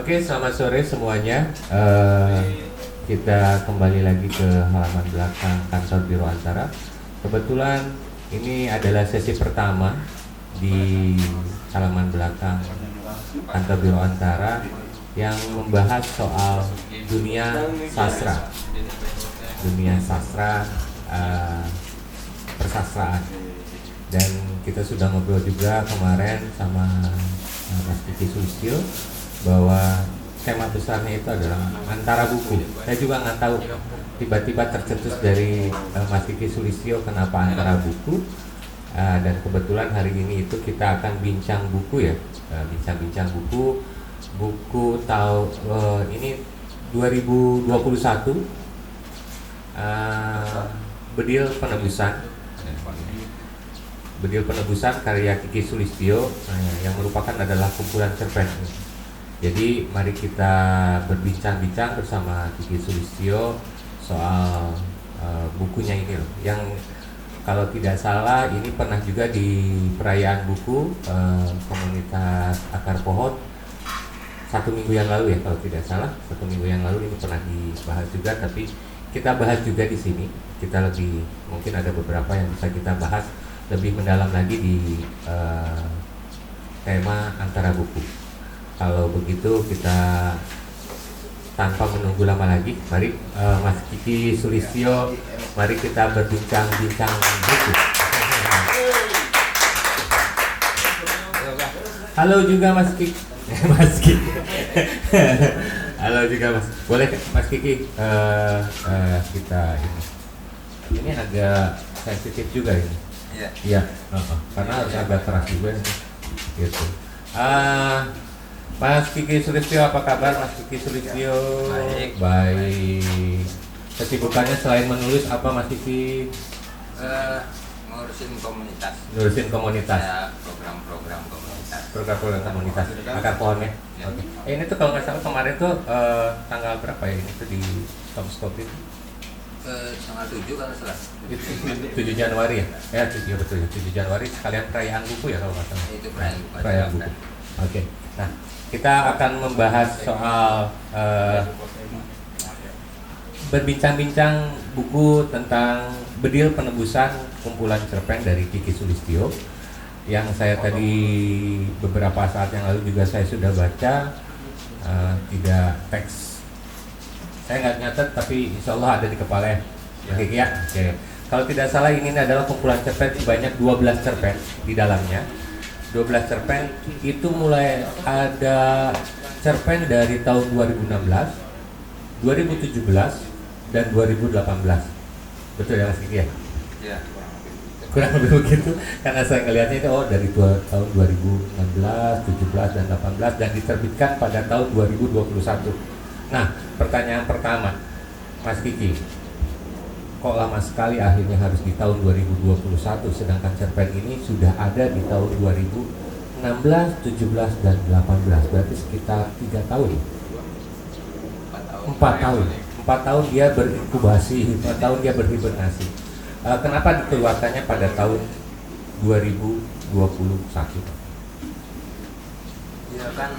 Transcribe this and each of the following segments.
Oke, selamat sore semuanya. Kita kembali lagi ke halaman belakang kantor Biro Antara. Kebetulan ini adalah sesi pertama di halaman belakang kantor Biro Antara yang membahas soal dunia sastra, persastraan. Dan kita sudah ngobrol juga kemarin sama Mas Kiki Sulistyo bahwa tema besarnya itu adalah antara buku. Saya juga nggak tahu, tiba-tiba tercetus dari Mas Kiki Sulistyo kenapa antara buku. Dan kebetulan hari ini itu kita akan bincang buku ya, bincang-bincang buku tahun ini 2021, Bedil Penebusan karya Kiki Sulistyo yang merupakan adalah kumpulan cerpen. Jadi mari kita berbincang-bincang bersama Kiki Sulistyo soal bukunya ini loh, yang kalau tidak salah ini pernah juga di perayaan buku komunitas Akar Pohon 1 minggu yang lalu ya, kalau tidak salah 1 minggu yang lalu ini pernah dibahas juga, tapi kita bahas juga di sini. Kita lebih mungkin ada beberapa yang bisa kita bahas lebih mendalam lagi di tema antara buku. Kalau begitu kita tanpa menunggu lama lagi, mari Mas Kiki Sulistyo, mari kita berbincang-bincang buku. Halo juga Mas Kiki. Mas Kiki. Halo juga Mas. Boleh Mas Kiki kita ini agak sensitif juga ini. Iya. Karena harus agak keras juga nih. Gitu. Mas Kiki Sulistyo, apa kabar Mas Kiki Sulistyo? Baik. Kesibukannya selain menulis apa Mas Kiki? Ngurusin komunitas. Ngurusin komunitas. Ya, program-program komunitas. Program-program komunitas. Akar Pohon ya. Ya. Oke. Ini tuh kalau nggak salah kemarin tuh tanggal berapa ya ini tuh di Tomskop itu? Tanggal 7 kalau salah. 7 Januari ya? Ya, 7 betul. 7 Januari sekalian perayaan buku ya kalau nggak salah. Itu perayaan buku. Perayaan buku. Oke. Nah, kita akan membahas soal berbincang-bincang buku tentang Bedil Penebusan, kumpulan cerpen dari Kiki Sulistyo, yang saya tadi beberapa saat yang lalu juga saya sudah baca. Tidak teks, saya nggak nyatet, tapi insya Allah ada di kepala ya. Kiki ya. Oke. Kalau tidak salah ini adalah kumpulan cerpen sebanyak 12 cerpen di dalamnya. 12 cerpen itu mulai ada cerpen dari tahun 2016, 2017, dan 2018. Betul ya Mas Kiki ya? Ya. Kurang lebih begitu, karena saya ngelihatnya itu dari tahun 2016, 17, dan 18 dan diterbitkan pada tahun 2021. Nah, pertanyaan pertama Mas Kiki, kok lama sekali akhirnya harus di tahun 2021, sedangkan cerpen ini sudah ada di tahun 2016, 17, dan 18, berarti sekitar 3 tahun. 4 tahun. 4 tahun dia berinkubasi, 4 tahun dia berhibernasi. Kenapa dikeluarkannya pada tahun 2021? Ya kan,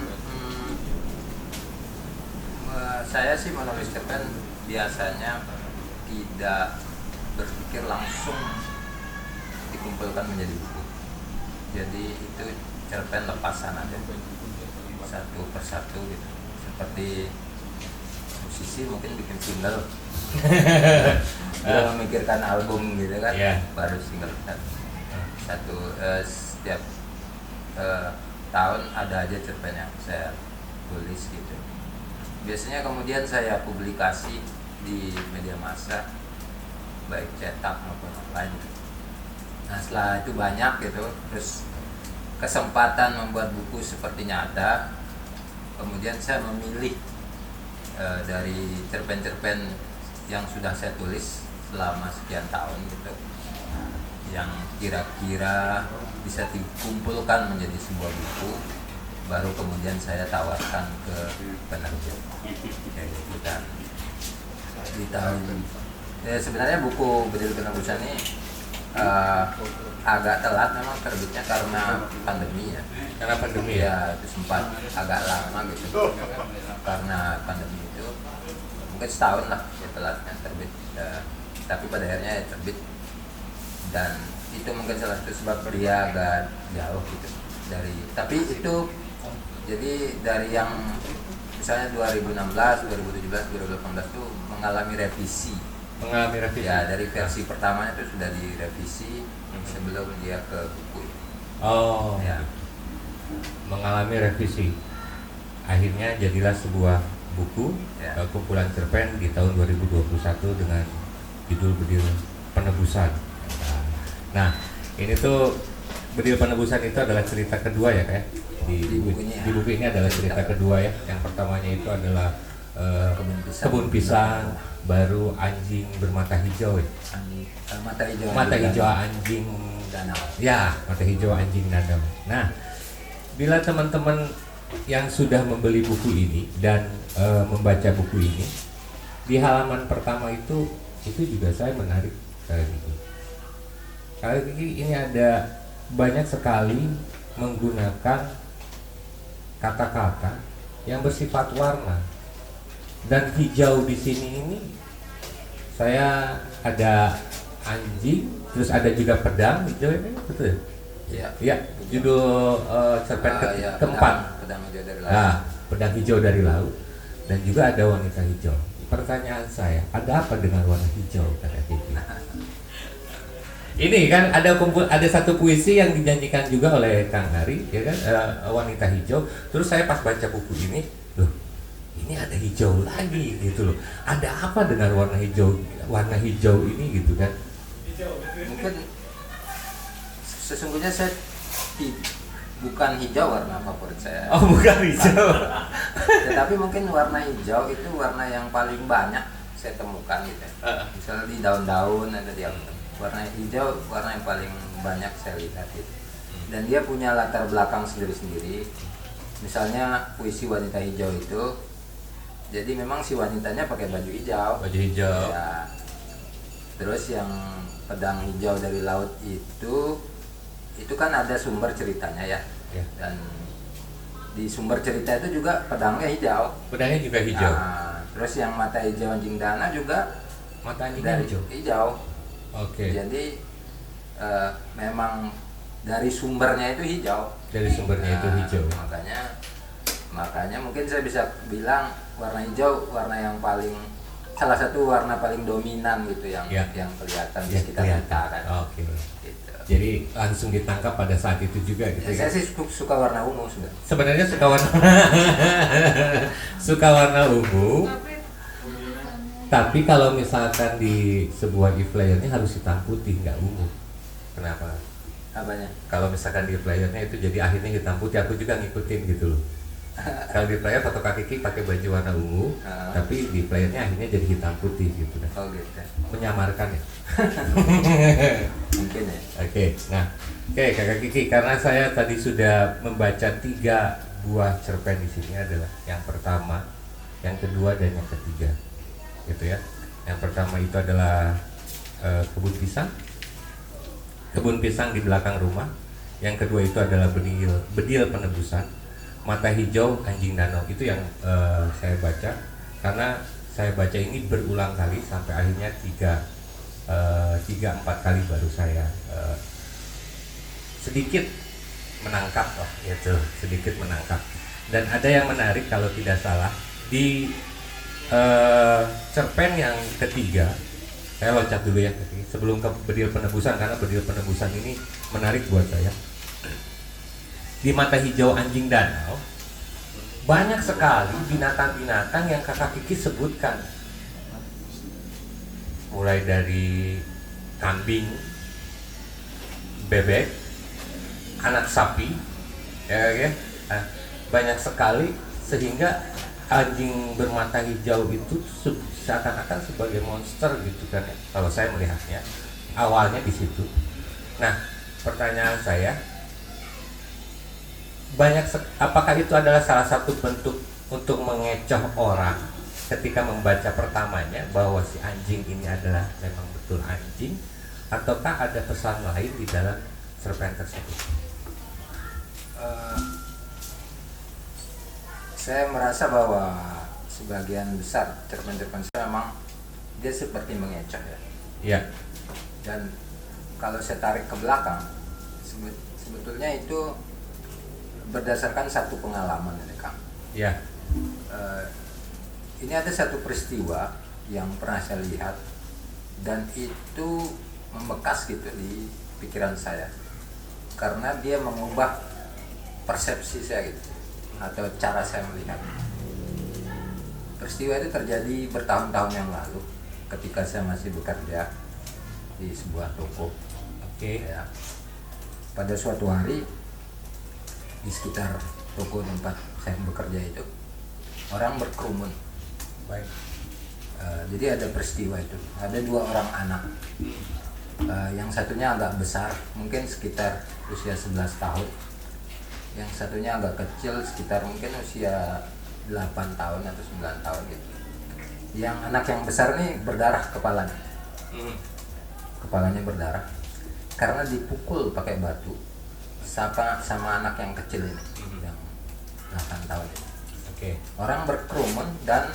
saya sih menulis cerpen biasanya tidak berpikir langsung dikumpulkan menjadi buku. Jadi itu cerpen lepasan aja, satu persatu gitu. Seperti musisi mungkin bikin single, dia memikirkan album gitu kan, baru single kan. Setiap tahun ada aja cerpen yang saya tulis gitu. Biasanya kemudian saya publikasi di media massa, baik cetak maupun online. Nah setelah itu banyak gitu, terus kesempatan membuat buku sepertinya ada. Kemudian saya memilih dari cerpen-cerpen yang sudah saya tulis selama sekian tahun gitu, yang kira-kira bisa dikumpulkan menjadi sebuah buku, baru kemudian saya tawarkan ke penerbit. Dan di tahun sebenarnya buku Bedil Penebusan ini agak telat memang terbitnya karena pandemi ya. Karena pandemi ya. Ya itu sempat agak lama gitu karena pandemi itu, mungkin setahun lah ya telatnya terbit. Tapi pada akhirnya ya terbit, dan itu mungkin salah satu sebab dia agak jauh gitu dari. Tapi itu jadi dari yang misalnya 2016, 2017, 2018 itu mengalami revisi. Ya, dari versi pertamanya itu sudah direvisi sebelum dia ke buku. Oh, Ya. mengalami revisi. Akhirnya jadilah sebuah buku, Ya. kumpulan cerpen di tahun 2021 dengan judul Bedil Penebusan. Nah, ini tuh Bedil Penebusan itu adalah cerita kedua ya, kayak Di bukunya. di buku ini adalah cerita kedua ya. Yang pertamanya itu adalah kebun pisang, baru anjing bermata hijau ya. Mata hijau anjing danau. ya, mata hijau anjing danau. Nah, bila teman-teman yang sudah membeli buku ini dan membaca buku ini, di halaman pertama itu juga saya menarik kali ini. Kali ini ada banyak sekali menggunakan kata-kata yang bersifat warna. Dan hijau di sini ini saya ada anjing, terus ada juga pedang hijau ini, betul ya? Iya. Ya, judul cerpen Ya, keempat. pedang hijau dari laut. Nah, pedang hijau dari laut, dan juga ada wanita hijau. Pertanyaan saya, ada apa dengan warna hijau kata Kiki? Ini kan ada satu puisi yang dinyanyikan juga oleh Kang Hari, ya kan, wanita hijau. Terus saya pas baca buku ini, loh, ini ada hijau lagi gitu loh. Ada apa dengan warna hijau ini gitu kan? Mungkin sesungguhnya saya bukan hijau warna favorit saya. Oh, bukan hijau. Tetapi mungkin warna hijau itu warna yang paling banyak saya temukan gitu. Misalnya di daun-daun atau di apa. Warna hijau warna yang paling banyak saya lihat gitu. Dan dia punya latar belakang sendiri-sendiri. Misalnya puisi wanita hijau itu, jadi memang si wanitanya pakai baju hijau. Baju hijau. Ya. Terus yang pedang hijau dari laut itu kan ada sumber ceritanya ya. Ya. Dan di sumber cerita itu juga pedangnya hijau. Pedangnya juga hijau. Nah, terus yang mata hijau anjing dana juga Mata anjingnya dari hijau. hijau. Oke. Jadi memang dari sumbernya itu hijau. Dari sumbernya itu hijau. Makanya mungkin saya bisa bilang warna hijau warna yang salah satu warna paling dominan gitu yang kelihatan di sekitar kita kan. Oke. Gitu. Jadi langsung ditangkap pada saat itu juga gitu Ya, ya. saya sih suka warna ungu sudah. Sebenarnya suka warna suka warna ungu. Tapi kalau misalkan di sebuah e-playernya harus hitam putih, nggak ungu. Kenapa? Apanya? Kalau misalkan di e-playernya itu jadi akhirnya hitam putih, aku juga ngikutin gitu loh. Kalau di player foto kaki pakai baju warna ungu, tapi di playernya akhirnya jadi hitam putih gitu kan. Oh gitu. Menyamarkan ya. Mungkin ya. Oke, nah, Kakak Kiki, karena saya tadi sudah membaca 3 buah cerpen di sini adalah yang pertama, yang kedua dan yang ketiga, gitu ya. Yang pertama itu adalah kebun pisang di belakang rumah. Yang kedua itu adalah bedil penebusan. Mata hijau anjing danau, itu yang saya baca, karena saya baca ini berulang kali sampai akhirnya 3-4 kali baru saya sedikit menangkap sedikit menangkap. Dan ada yang menarik kalau tidak salah di cerpen yang ketiga, saya loncat dulu ya sebelum ke bedil penebusan, karena bedil penebusan ini menarik buat saya. Di mata hijau anjing danau banyak sekali binatang-binatang yang Kakak Kiki sebutkan, mulai dari kambing, bebek, anak sapi, ya. Banyak sekali, sehingga anjing bermata hijau itu seakan-akan sebagai monster gitu kan ya, kalau saya melihatnya awalnya di situ. Nah, pertanyaan saya, apakah itu adalah salah satu bentuk untuk mengecoh orang ketika membaca pertamanya bahwa si anjing ini adalah memang betul anjing, ataukah ada pesan lain di dalam cerpen tersebut? Saya merasa bahwa sebagian besar cerpen-cerpen saya memang dia seperti mengecoh ya. Ya, Dan kalau saya tarik ke belakang, sebetulnya itu berdasarkan satu pengalaman ini Kang. ya, Ini ada satu peristiwa yang pernah saya lihat dan itu membekas gitu di pikiran saya karena dia mengubah persepsi saya gitu atau cara saya melihat. Peristiwa itu terjadi bertahun-tahun yang lalu ketika saya masih bekerja di sebuah toko. oke, Ya. Pada suatu hari di sekitar toko tempat saya bekerja itu orang berkerumun. baik, Jadi ada peristiwa itu, ada dua orang anak. Yang satunya agak besar, mungkin sekitar usia 11 tahun. Yang satunya agak kecil, sekitar mungkin usia 8 tahun atau 9 tahun gitu. Yang anak yang besar nih berdarah kepalanya. Kepalanya berdarah karena dipukul pakai batu sama anak yang kecil ini, yang 8 tahun ini. oke, Orang berkerumun dan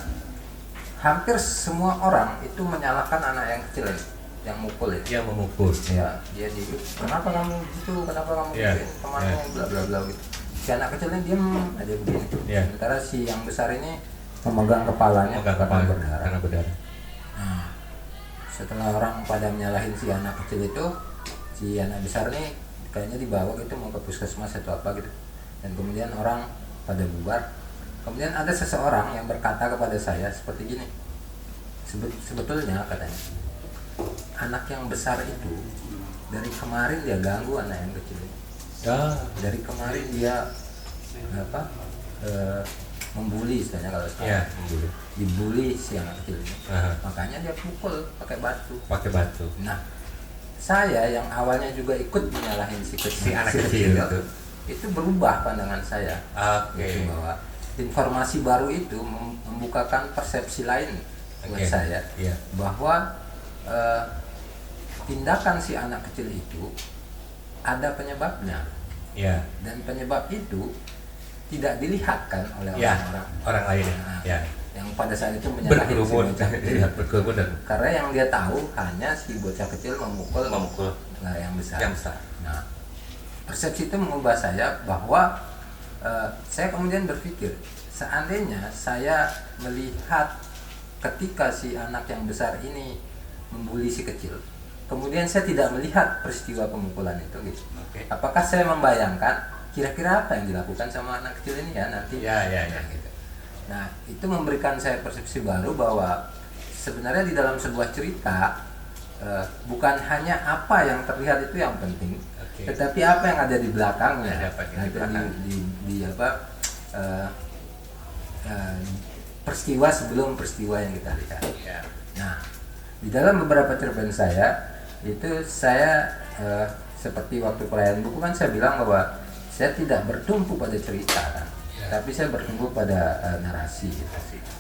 hampir semua orang itu menyalahkan anak yang kecil ini, yang mukul itu. yang memukul. Ya, dia di kenapa kamu gitu, kenapa kamu Ya, gituin temanmu, ya. bla bla bla gitu. Si anak kecilnya diem aja begini. Ya. Sementara si yang besar ini memegang kepalanya Memegang karena kepala berdarah. karena berdarah. Nah, setelah orang pada menyalahin si anak kecil itu, si anak besar nih kayaknya dibawa gitu mau ke puskesmas atau apa gitu. Dan kemudian orang pada bubar. Kemudian ada seseorang yang berkata kepada saya seperti gini. Sebetulnya katanya, anak yang besar itu dari kemarin dia ganggu anak yang kecil ini. Ah, Dari kemarin dia membuli istilahnya kalau ya, sekarang. membuli. Dibully si anak kecil ini. Aha. Makanya dia pukul pakai batu. Pakai batu. Nah, saya yang awalnya juga ikut menyalahin si anak kecil itu berubah pandangan saya. Oke. Gitu, bahwa informasi baru itu membukakan persepsi lain buat Oke. saya, Iya. bahwa tindakan si anak kecil itu ada penyebabnya Ya, dan penyebab itu tidak dilihatkan oleh ya, orang-orang orang lain. Nah, Ya, yang pada saat itu menyalahin si berkerumun. bocah kecil. Ya, berkerumun dan Karena yang dia tahu hanya si bocah kecil memukul yang besar. yang besar. Nah, persepsi itu mengubah saya bahwa saya kemudian berpikir, seandainya saya melihat ketika si anak yang besar ini membuli si kecil, kemudian saya tidak melihat peristiwa pemukulan itu gitu. Oke. Apakah saya membayangkan kira-kira apa yang dilakukan sama anak kecil ini ya nanti? Ya. Gitu. Nah, itu memberikan saya persepsi baru bahwa sebenarnya di dalam sebuah cerita bukan hanya apa yang terlihat itu yang penting, Oke. tetapi apa yang ada di belakangnya. Ada apa yang di Itu belakang. Peristiwa sebelum peristiwa yang kita lihat. Ya. Nah, di dalam beberapa cerpen saya itu saya seperti waktu perayaan buku kan saya bilang bahwa saya tidak bertumpu pada cerita kan, Ya. tapi saya bertumpu pada narasi. Gitu.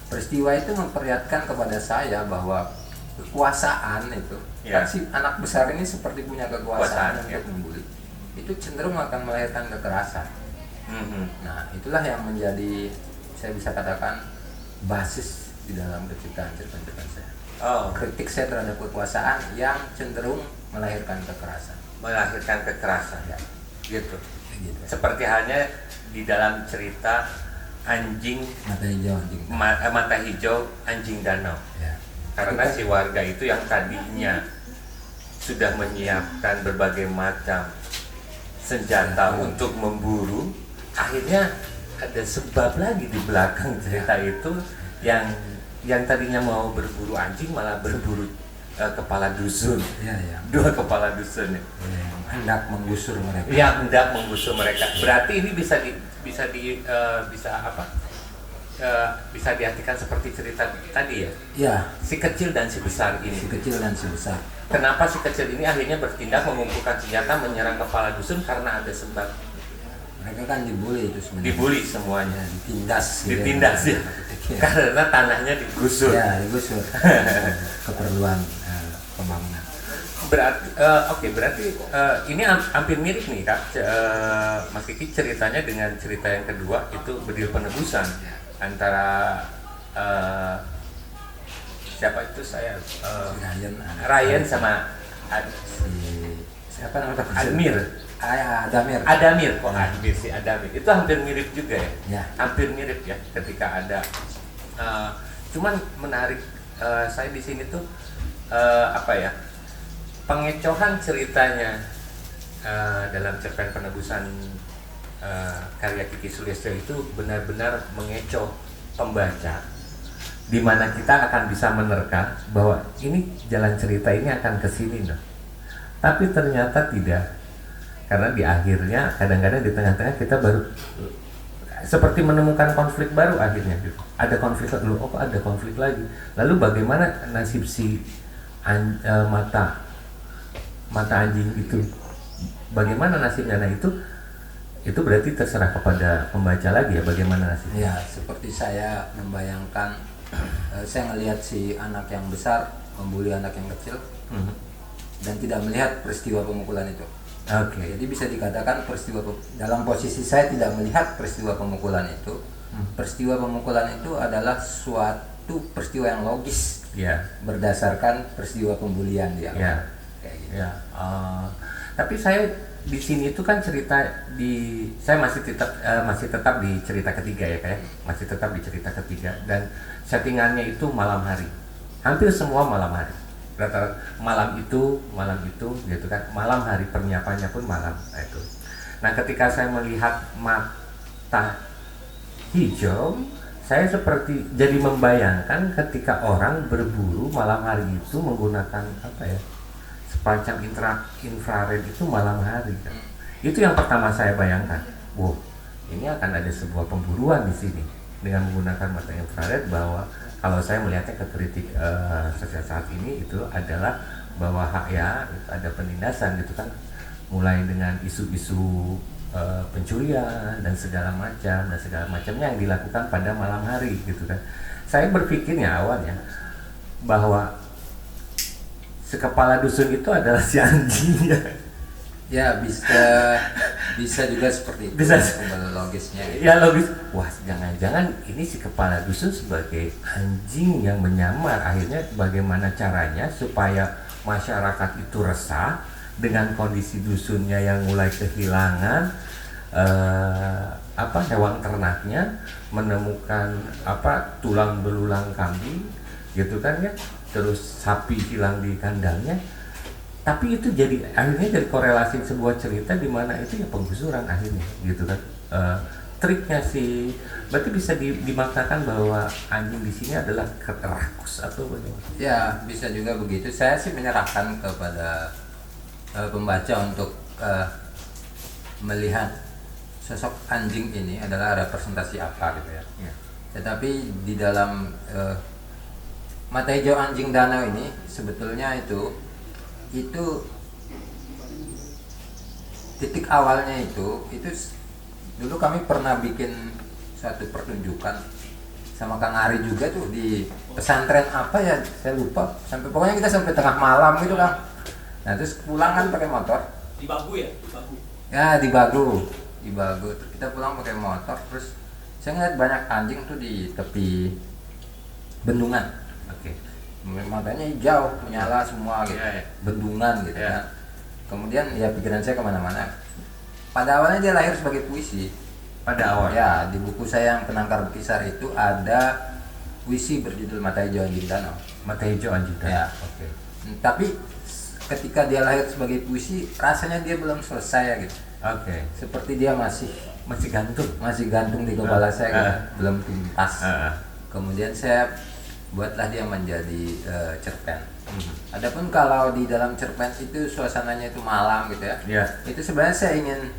Peristiwa itu memperlihatkan kepada saya bahwa kekuasaan itu, Ya. kan si anak besar ini seperti punya kekuasaan Kekuasaan, ya. untuk membuli. Itu cenderung akan melahirkan kekerasan. Nah, itulah yang menjadi, saya bisa katakan, basis di dalam kecintaan cerpen-cerpen saya. Oh, Kritik saya terhadap kekuasaan yang cenderung melahirkan kekerasan. melahirkan kekerasan. Ya, Gitu. kayak gitu. Seperti halnya di dalam cerita anjing Mata hijau anjing. mata hijau anjing danau. Ya. Karena si warga itu yang tadinya sudah menyiapkan berbagai macam senjata untuk memburu, akhirnya ada sebab lagi di belakang cerita itu yang tadinya mau berburu anjing malah berburu kepala dusun. Ya, ya. Dua kepala dusun ya. Yang hendak menggusur mereka. Yang hendak menggusur mereka. Berarti ini bisa diartikan seperti cerita tadi ya. Ya, Si kecil dan si besar si ini. kecil dan si besar. Kenapa si kecil ini akhirnya bertindak mengumpulkan senjata menyerang kepala dusun karena ada sebab Mereka kan dibully itu sebenarnya. dibully semuanya. Ya, ditindas. gitu Ditindas ya. Ya. Karena tanahnya digusur. Ya, digusur. Keperluan pembangunan. Berarti berarti ini hampir mirip nih Kak. Mas Kiki ceritanya dengan cerita yang kedua itu Bedil Penebusan antara siapa itu saya Ryan sama siapa namanya? Admir. Adamir si Adamir itu hampir mirip juga ya. Hampir mirip ya ketika ada cuman menarik saya di sini tuh pengecohan ceritanya dalam cerpen Penebusan karya Kiki Sulistyo itu benar-benar mengecoh pembaca, di mana kita akan bisa menerka bahwa ini jalan cerita ini akan ke sini loh. Tapi ternyata tidak, karena di akhirnya kadang-kadang di tengah-tengah kita baru seperti menemukan konflik baru akhirnya gitu. Ada konflik dulu, kok ada konflik lagi. Lalu bagaimana nasib si mata anjing itu? Bagaimana nasibnya? Nah itu berarti terserah kepada pembaca lagi ya, bagaimana nasibnya. Ya, seperti saya membayangkan saya ngelihat si anak yang besar membuli anak yang kecil dan tidak melihat peristiwa pemukulan itu. Jadi bisa dikatakan dalam posisi saya tidak melihat peristiwa pemukulan itu. Peristiwa pemukulan itu adalah suatu peristiwa yang logis, berdasarkan peristiwa pembulian dia. Kayak gitu. Tapi saya di sini itu kan cerita saya masih tetap di cerita ketiga ya kayak masih tetap di cerita ketiga, dan settingannya itu malam hari, hampir semua malam hari. Rata-rata malam itu gitu kan, malam hari, penyiapannya pun malam. Nah ketika saya melihat mata hijau, saya seperti jadi membayangkan ketika orang berburu malam hari itu menggunakan semacam infrared itu malam hari kan. Itu yang pertama saya bayangkan. Wow, ini akan ada sebuah pemburuan di sini dengan menggunakan mata infrared, bahwa kalau saya melihatnya ke kritik saat ini itu adalah bahwa ada penindasan gitu kan, mulai dengan isu-isu pencurian dan segala macamnya yang dilakukan pada malam hari gitu kan. Saya berpikirnya awalnya bahwa sekepala dusun itu adalah si anjing ya. Bisa juga seperti itu. Bisa kembali logisnya gitu. Ya logis. Wah, jangan-jangan ini si kepala dusun sebagai anjing yang menyamar. Akhirnya bagaimana caranya supaya masyarakat itu resah dengan kondisi dusunnya yang mulai kehilangan hewan ternaknya, menemukan tulang belulang kambing gitu kan ya, terus sapi hilang di kandangnya. Tapi itu akhirnya jadi korelasi sebuah cerita di mana itu ya penggusuran akhirnya gitu kan. Triknya sih berarti bisa dimaknakan bahwa anjing di sini adalah rakus atau bagaimana? Ya, bisa juga begitu. Saya sih menyerahkan kepada pembaca untuk melihat sosok anjing ini adalah representasi apa gitu ya. Tetapi di dalam mata hijau anjing danau ini sebetulnya itu titik awalnya itu dulu kami pernah bikin suatu pertunjukan sama Kang Ari juga tuh di pesantren apa ya, saya lupa, pokoknya kita sampai tengah malam gitu kan. Nah terus pulang kan pakai motor di Bagu di Bagu terus kita pulang pakai motor, terus saya ngeliat banyak anjing tuh di tepi bendungan. Matanya hijau, menyala semua gitu, bendungan gitu kan. Kemudian ya pikiran saya kemana-mana. Pada awalnya dia lahir sebagai puisi. Pada awal? Ya, di buku saya yang Penangkar Bekisar itu ada puisi berjudul Mata Hijau Anjing Danau. Mata Hijau Anjing Danau. Ya. Tapi ketika dia lahir sebagai puisi, rasanya dia belum selesai gitu. Seperti dia masih gantung di kepala saya gitu. Belum tuntas. Kemudian saya buatlah dia menjadi cerpen. Adapun kalau di dalam cerpen itu suasananya itu malam gitu ya. Itu sebenarnya saya ingin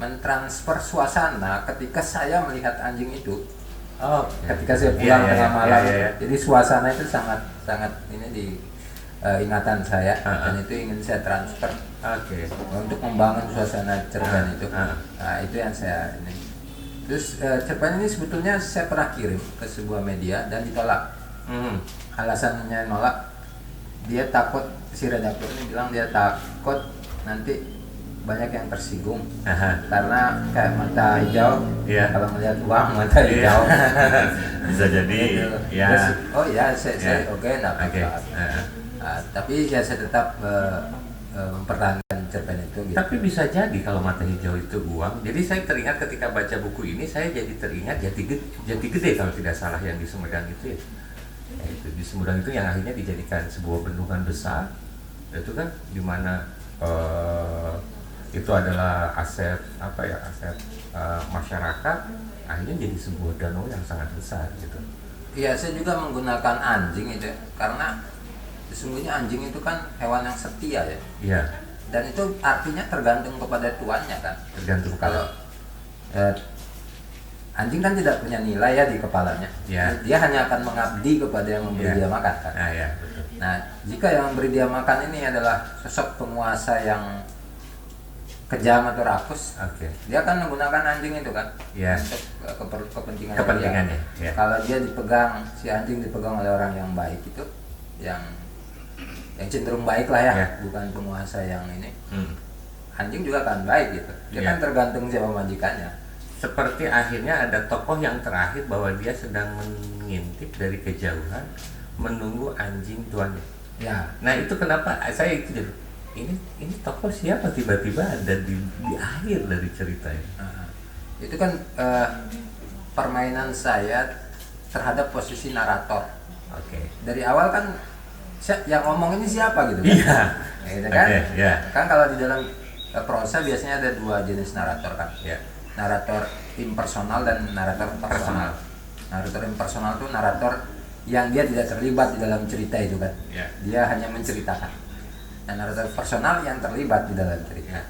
mentransfer suasana ketika saya melihat anjing itu. Ketika saya pulang tengah malam. Jadi suasana itu sangat ini di ingatan saya, dan itu ingin saya transfer untuk membangun suasana cerpen itu. Nah, itu yang saya ini. Terus cerpen ini sebetulnya saya pernah kirim ke sebuah media dan ditolak. Alasannya nolak, dia takut si redaktur ini bilang dia takut nanti banyak yang tersinggung Aha. karena kayak mata hijau, Iya. kalau melihat uang mata Iya. hijau. Bisa jadi Gitu. ya. Terus, oh ya saya Ya. oke enggak Oke. apa-apa. Tapi ya saya tetap mempertahankan cerpen itu gitu. Tapi bisa jadi kalau mata hijau itu uang. Jadi saya teringat ketika baca buku ini, saya jadi teringat Jati Gede kalau tidak salah yang di Sumedang itu ya. Itu di Sumedang itu yang akhirnya dijadikan sebuah bendungan besar. Itu kan di mana itu adalah aset masyarakat, akhirnya jadi sebuah danau yang sangat besar gitu. Iya, saya juga menggunakan anjing itu ya, karena sesungguhnya anjing itu kan hewan yang setia ya. Iya, Dan itu artinya tergantung kepada tuannya kan. tergantung Kalau anjing kan tidak punya nilai ya di kepalanya. Ya. Dia hanya akan mengabdi kepada yang memberi Ya. dia makan kan. Nah, ya, betul. Nah, jika yang memberi dia makan ini adalah sosok penguasa yang kejam atau rakus, Oke. dia akan menggunakan anjing itu kan Ya. untuk kepentingan Kepentingannya, dia. ya. Kalau dia dipegang, si anjing dipegang oleh orang yang baik itu, yang cenderung baik lah ya, Ya. bukan penguasa yang ini, anjing juga akan baik gitu. Dia Ya. kan tergantung siapa majikannya. Seperti akhirnya ada tokoh yang terakhir bahwa dia sedang mengintip dari kejauhan menunggu anjing tuannya. Ya, Nah itu kenapa saya itu jadi ini tokoh siapa tiba-tiba ada di akhir dari cerita ini. nah, itu kan permainan saya terhadap posisi narator. Oke. Dari awal kan yang ngomong ini siapa gitu kan? Iya. Gitu kan? Oke, ya. Kan kalau di dalam prosa biasanya ada dua jenis narator kan. Ya. Narator impersonal dan narator personal. Narator impersonal itu narator yang dia tidak terlibat di dalam cerita itu kan. Ya. Dia hanya menceritakan. Nah, narator personal yang terlibat di dalam cerita. Ya.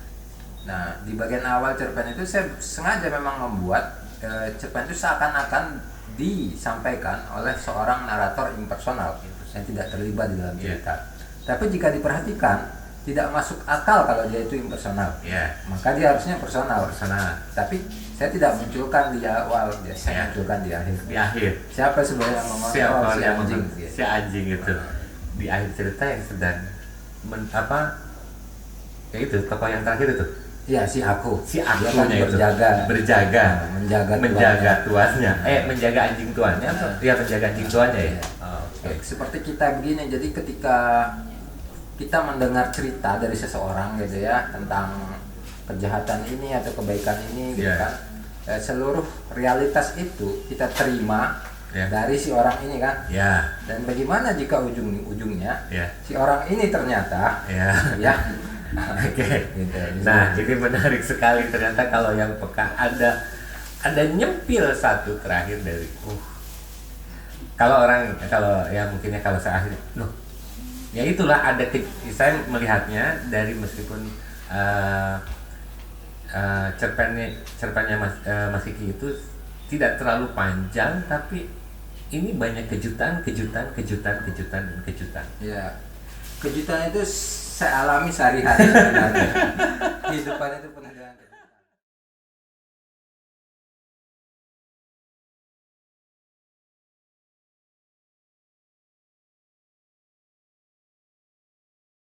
Nah, di bagian awal cerpen itu saya sengaja memang membuat cerpen itu seakan-akan disampaikan oleh seorang narator impersonal yang tidak terlibat di dalam cerita. Tapi jika diperhatikan, tidak masuk akal kalau dia itu impersonal. Ya. Maka dia harusnya personal. Personal. Tapi saya tidak munculkan di awal, saya Ya. munculkan di akhir. Di akhir. Siapa sebenarnya yang ngomong? Siapa Oh, si yang anjing. si anjing itu di akhir cerita yang sedang ya itu tokoh yang terakhir itu Iya, si aku. si Dia kan akunya itu berjaga. menjaga tuannya menjaga anjing tuannya Nah. dia menjaga anjing tuannya ya. Iya. Oke. Seperti kita begini, jadi ketika kita mendengar cerita dari seseorang gitu ya tentang kejahatan ini atau kebaikan ini gitu Iya. kan, seluruh realitas itu kita terima Iya. dari si orang ini kan. Ya. Dan bagaimana jika ujungnya Ya. si orang ini ternyata Ya. ya Oke. gitu. Nah, jadi menarik sekali ternyata kalau yang peka ada nyempil satu terakhir dari kalau ya mungkinnya kalau saya akhir loh ya itulah saya melihatnya dari meskipun cerpennya Mas Kiki itu tidak terlalu panjang tapi ini banyak kejutan. Ya, kejutan itu saya alami sehari-hari sebenarnya. Kehidupan itu penuh dengan